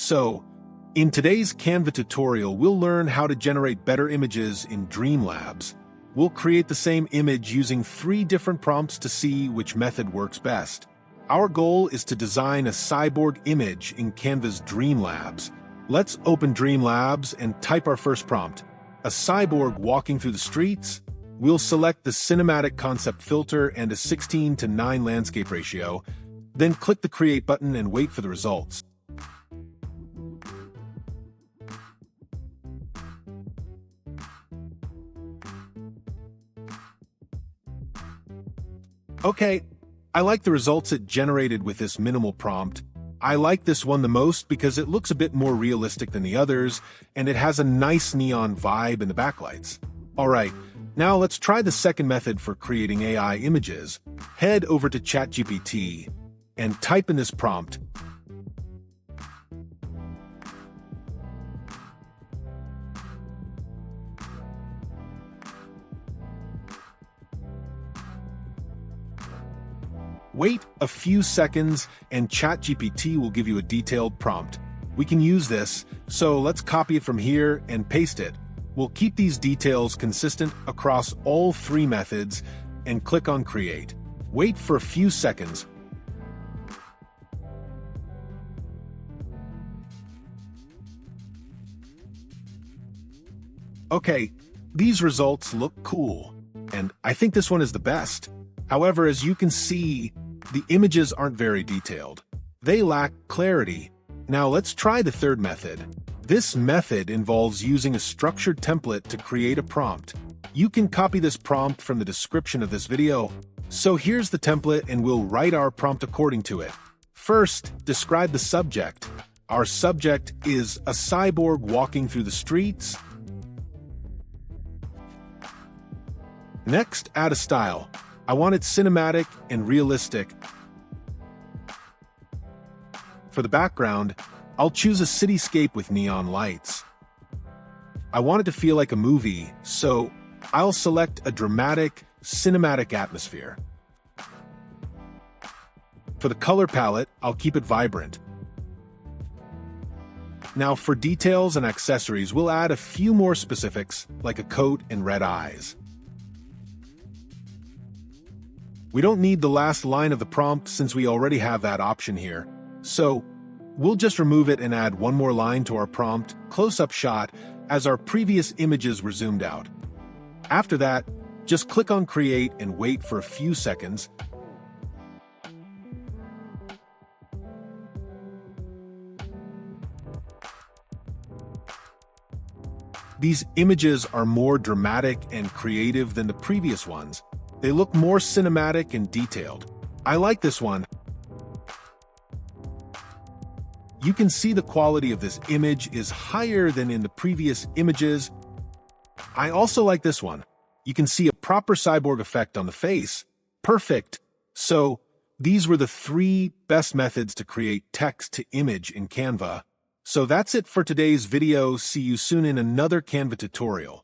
So, in today's Canva tutorial, we'll learn how to generate better images in Dreamlabs. We'll create the same image using 3 different prompts to see which method works best. Our goal is to design a cyborg image in Canva's Dreamlabs. Let's open Dreamlabs and type our first prompt. A cyborg walking through the streets. We'll select the cinematic concept filter and a 16:9 landscape ratio, then click the Create button and wait for the results. Okay, I like the results it generated with this minimal prompt. I like this one the most because it looks a bit more realistic than the others, and it has a nice neon vibe in the backlights. Alright, now let's try the second method for creating AI images. Head over to ChatGPT and type in this prompt. Wait a few seconds and ChatGPT will give you a detailed prompt. We can use this, so let's copy it from here and paste it. We'll keep these details consistent across all 3 methods and click on Create. Wait for a few seconds. Okay, these results look cool, and I think this one is the best. However, as you can see, the images aren't very detailed. They lack clarity. Now let's try the third method. This method involves using a structured template to create a prompt. You can copy this prompt from the description of this video. So here's the template and we'll write our prompt according to it. First, describe the subject. Our subject is a cyborg walking through the streets. Next, add a style. I want it cinematic and realistic. For the background, I'll choose a cityscape with neon lights. I want it to feel like a movie, so I'll select a dramatic, cinematic atmosphere. For the color palette, I'll keep it vibrant. Now for details and accessories, we'll add a few more specifics, like a coat and red eyes. We don't need the last line of the prompt since we already have that option here. So, we'll just remove it and add one more line to our prompt, close-up shot, as our previous images were zoomed out. After that, just click on Create and wait for a few seconds. These images are more dramatic and creative than the previous ones. They look more cinematic and detailed. I like this one. You can see the quality of this image is higher than in the previous images. I also like this one. You can see a proper cyborg effect on the face. Perfect. So, these were the 3 best methods to create text to image in Canva. So that's it for today's video. See you soon in another Canva tutorial.